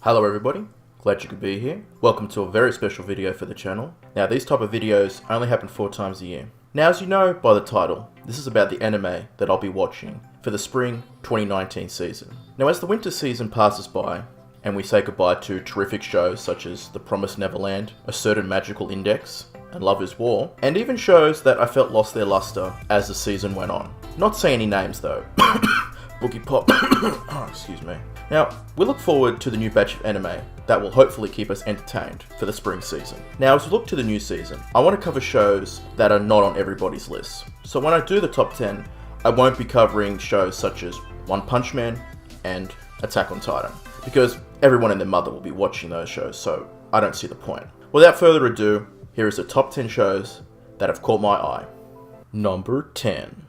Hello everybody, glad you could be here. Welcome to a very special video for the channel. Now these type of videos only happen 4 times a year. Now as you know by the title, this is about the anime that I'll be watching for the spring 2019 season. Now as the winter season passes by, and we say goodbye to terrific shows such as The Promised Neverland, A Certain Magical Index, and Love is War, and even shows that I felt lost their luster as the season went on. Not saying any names though. Boogie Pop. Oh, excuse me. Now, we look forward to the new batch of anime that will hopefully keep us entertained for the spring season. Now, as we look to the new season, I want to cover shows that are not on everybody's list. So when I do the top 10, I won't be covering shows such as One Punch Man and Attack on Titan, because everyone and their mother will be watching those shows, so I don't see the point. Without further ado, here is the top 10 shows that have caught my eye. Number 10.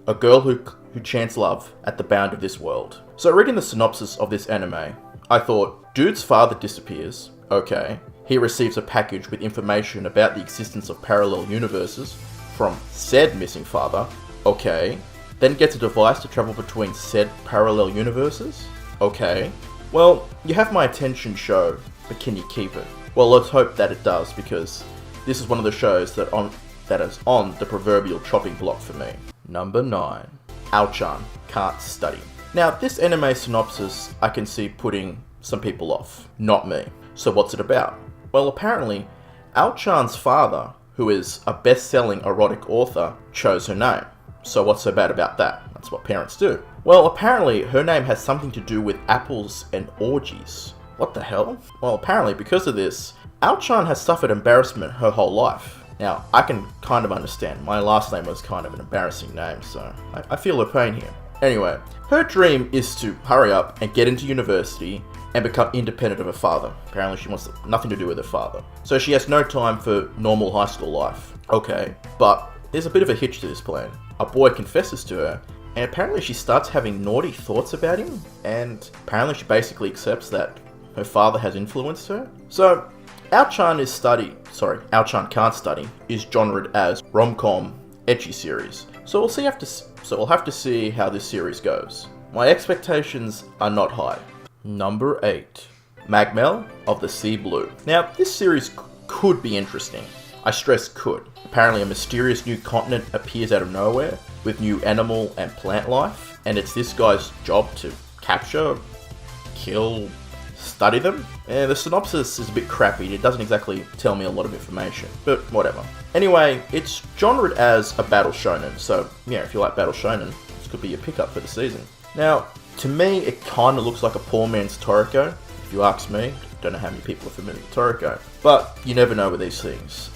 A girl who chants love at the bound of this world. So reading the synopsis of this anime, I thought, dude's father disappears, okay. He receives a package with information about the existence of parallel universes from said missing father, okay. Then gets a device to travel between said parallel universes, okay. Well, you have my attention, show, but can you keep it? Well, let's hope that it does, because this is one of the shows that is on the proverbial chopping block for me. Number 9. Ao-chan Can't Study. Now, this anime synopsis I can see putting some people off. Not me. So what's it about? Well, apparently, Ao-chan's father, who is a best-selling erotic author, chose her name. So what's so bad about that? That's what parents do. Well, apparently, her name has something to do with apples and orgies. What the hell? Well, apparently, because of this, Ao-chan has suffered embarrassment her whole life. Now, I can kind of understand. My last name was kind of an embarrassing name, so I feel her pain here. Anyway, her dream is to hurry up and get into university and become independent of her father. Apparently she wants nothing to do with her father. So she has no time for normal high school life. Okay, but there's a bit of a hitch to this plan. A boy confesses to her, and apparently she starts having naughty thoughts about him, and apparently she basically accepts that her father has influenced her. So, Ao-chan Can't Study is genred as rom-com ecchi series. So we'll have to see how this series goes. My expectations are not high. Number 8. Magmel of the Sea Blue. Now, this series could be interesting. I stress could. Apparently a mysterious new continent appears out of nowhere with new animal and plant life, and it's this guy's job to capture, kill, study them. And the synopsis is a bit crappy. It doesn't exactly tell me a lot of information, but whatever. Anyway, it's genred as a battle shonen, so yeah, if you like battle shonen, this could be your pickup for the season. Now, to me, it kind of looks like a poor man's Toriko, if you ask me. Don't know how many people are familiar with Toriko, but you never know with these things.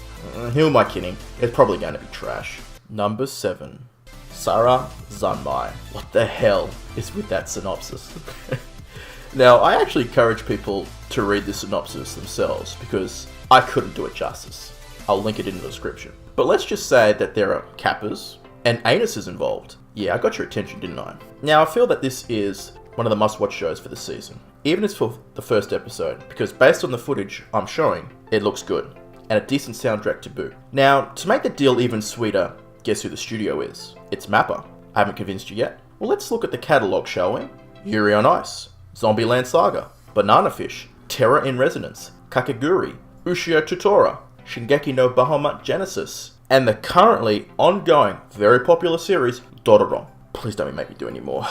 Who am I kidding? It's probably going to be trash. Number 7. Sara Zanmai. What the hell is with that synopsis? Now, I actually encourage people to read the synopsis themselves because I couldn't do it justice. I'll link it in the description. But let's just say that there are kappas and anuses involved. Yeah, I got your attention, didn't I? Now, I feel that this is one of the must-watch shows for the season, even if it's for the first episode, because based on the footage I'm showing, it looks good, and a decent soundtrack to boot. Now, to make the deal even sweeter, guess who the studio is? It's MAPPA. I haven't convinced you yet? Well, let's look at the catalogue, shall we? Yuri on Ice, Zombieland Saga, Banana Fish, Terror in Resonance, Kakegurui, Ushio Tutora, Shingeki no Bahamut Genesis, and the currently ongoing, very popular series, Dororo. Please don't make me do any more.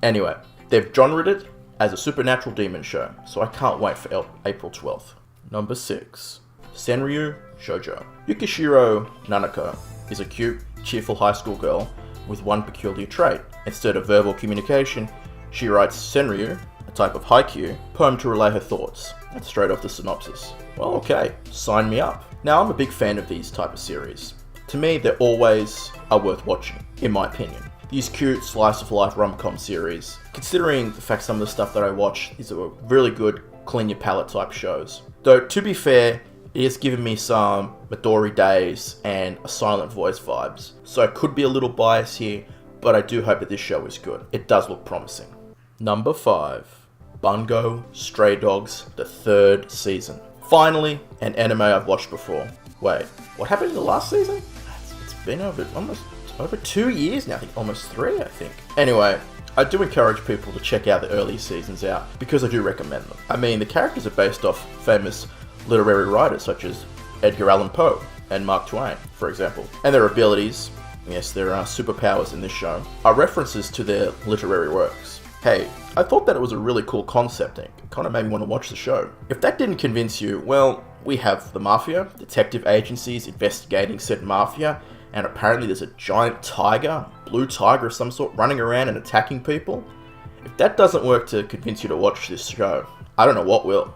Anyway, they've genred it as a supernatural demon show, so I can't wait for April 12th. Number 6. Senryu Shoujo. Yukishiro Nanako is a cute, cheerful high school girl with one peculiar trait. Instead of verbal communication, she writes Senryu, a type of haiku, poem to relay her thoughts. That's straight off the synopsis. Well, okay, sign me up. Now, I'm a big fan of these type of series. To me, they always are worth watching, in my opinion. These cute slice-of-life rom-com series, considering the fact some of the stuff that I watch, these are really good, clean your palate type shows. Though, to be fair, it has given me some Midori Days and a Silent Voice vibes. So I could be a little biased here, but I do hope that this show is good. It does look promising. Number 5. Bungo Stray Dogs, the 3rd season. Finally, an anime I've watched before. Wait, what happened in the last season? It's been almost over 2 years now, I think almost 3, I think. Anyway, I do encourage people to check out the early seasons out because I do recommend them. I mean, the characters are based off famous literary writers such as Edgar Allan Poe and Mark Twain, for example. And their abilities, yes, there are superpowers in this show, are references to their literary works. Hey, I thought that it was a really cool concept and it kind of made me want to watch the show. If that didn't convince you, well, we have the Mafia, detective agencies investigating said Mafia, and apparently there's a giant tiger, blue tiger of some sort, running around and attacking people. If that doesn't work to convince you to watch this show, I don't know what will.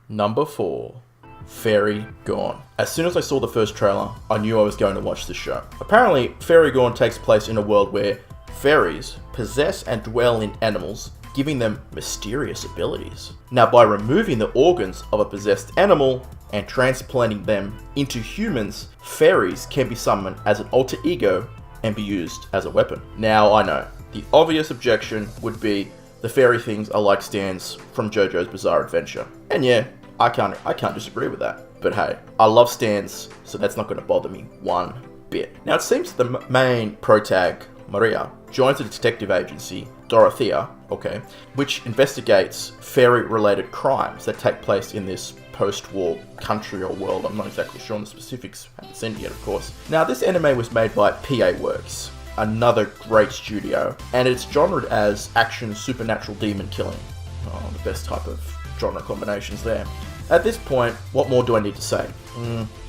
Number 4. Fairy Gone. As soon as I saw the first trailer, I knew I was going to watch this show. Apparently, Fairy Gone takes place in a world where fairies possess and dwell in animals, giving them mysterious abilities. Now, by removing the organs of a possessed animal and transplanting them into humans, fairies can be summoned as an alter ego and be used as a weapon. Now, I know, the obvious objection would be the fairy things are like stands from JoJo's Bizarre Adventure. And yeah, I can't disagree with that. But hey, I love stands, so that's not going to bother me one bit. Now, it seems the main protag, Maria, joins a detective agency, Dorothea, which investigates fairy-related crimes that take place in this post-war country or world. I'm not exactly sure on the specifics. I haven't seen it yet, of course. Now, this anime was made by PA Works, another great studio, and it's genred as action supernatural demon killing. Oh, the best type of genre combinations there. At this point, what more do I need to say?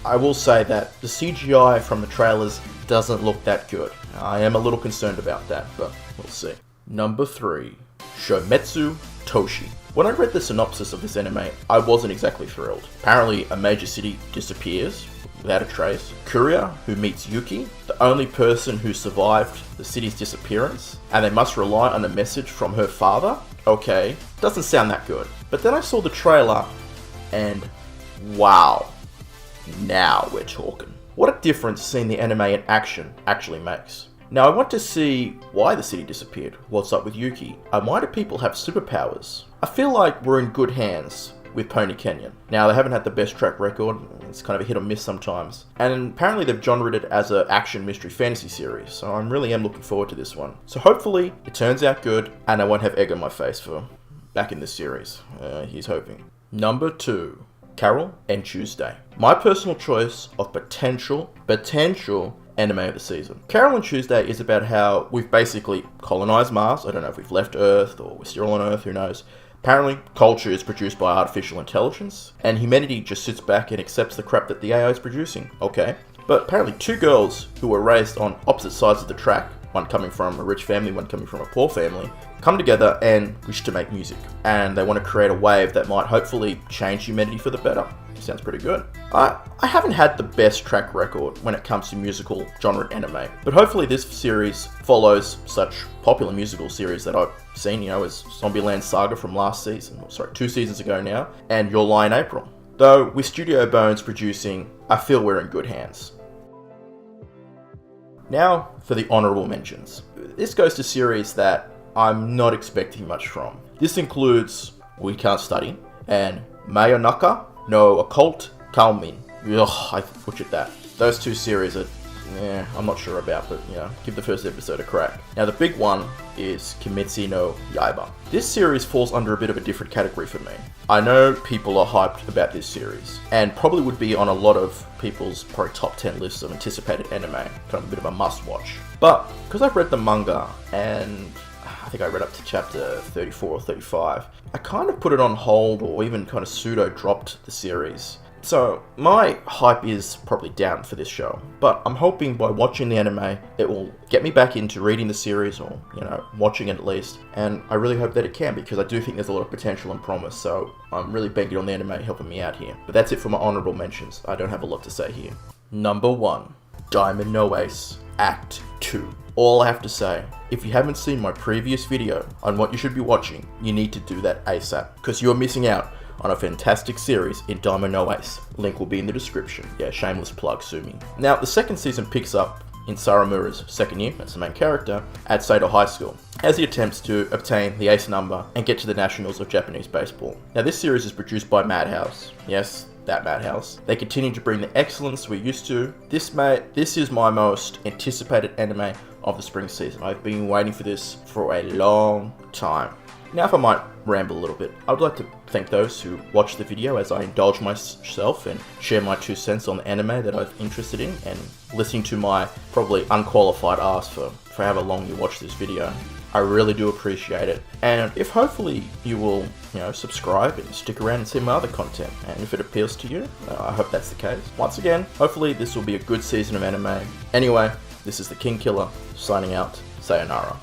I will say that the CGI from the trailers doesn't look that good. I am a little concerned about that, but we'll see. Number 3. Shometsu Toshi. When I read the synopsis of this anime, I wasn't exactly thrilled. Apparently, a major city disappears without a trace. Kuria, who meets Yuki, the only person who survived the city's disappearance, and they must rely on a message from her father? Okay, doesn't sound that good. But then I saw the trailer, and wow, now we're talking. What a difference seeing the anime in action actually makes. Now, I want to see why the city disappeared, what's up with Yuki, and why do people have superpowers? I feel like we're in good hands with Pony Canyon. Now, they haven't had the best track record, it's kind of a hit or miss sometimes, and apparently they've genred it as an action mystery fantasy series, so I really am looking forward to this one. So hopefully it turns out good, and I won't have egg on my face for back in this series. He's hoping. Number 2. Carol and Tuesday. My personal choice of potential anime of the season. Carol and Tuesday is about how we've basically colonized Mars. I don't know if we've left Earth or we're still on Earth, who knows. Apparently, culture is produced by artificial intelligence, and humanity just sits back and accepts the crap that the AI is producing. Okay. But apparently 2 girls who were raised on opposite sides of the track, one coming from a rich family, one coming from a poor family, come together and wish to make music. And they want to create a wave that might hopefully change humanity for the better. Sounds pretty good. I haven't had the best track record when it comes to musical genre anime, but hopefully this series follows such popular musical series that I've seen, as Zombieland Saga from last season, 2 seasons ago now, and Your Lie in April. Though, with Studio Bones producing, I feel we're in good hands. Now, for the honourable mentions. This goes to series that I'm not expecting much from. This includes We Can't Study and Mayonaka no Occult Kalmin. Ugh, I butchered that. Those 2 series are, I'm not sure about, but give the first episode a crack. Now the big one is Kimetsu no Yaiba. This series falls under a bit of a different category for me. I know people are hyped about this series, and probably would be on a lot of people's probably top 10 lists of anticipated anime, kind of a bit of a must-watch. But, because I've read the manga, and I think I read up to chapter 34 or 35, I kind of put it on hold or even kind of pseudo-dropped the series. So, my hype is probably down for this show, but I'm hoping by watching the anime, it will get me back into reading the series, or, watching it at least, and I really hope that it can, because I do think there's a lot of potential and promise, so I'm really banking on the anime helping me out here. But that's it for my honourable mentions. I don't have a lot to say here. Number 1. Diamond No Ace, Act 2. All I have to say, if you haven't seen my previous video on what you should be watching, you need to do that ASAP, because you're missing out on a fantastic series in Diamond No Ace. Link will be in the description. Yeah, shameless plug, sue me. Now, the second season picks up in Saramura's second year, that's the main character, at Sato High School. as he attempts to obtain the ace number and get to the nationals of Japanese baseball. Now this series is produced by Madhouse. Yes, that Madhouse. They continue to bring the excellence we're used to. This is my most anticipated anime of the spring season. I've been waiting for this for a long time. Now if I might ramble a little bit, I would like to thank those who watched the video as I indulge myself and share my 2 cents on the anime that I'm interested in, and listening to my probably unqualified ask for however long you watch this video. I really do appreciate it. And if hopefully you will, subscribe and stick around and see my other content. And if it appeals to you, I hope that's the case. Once again, hopefully this will be a good season of anime. Anyway, this is the King Killer signing out. Sayonara.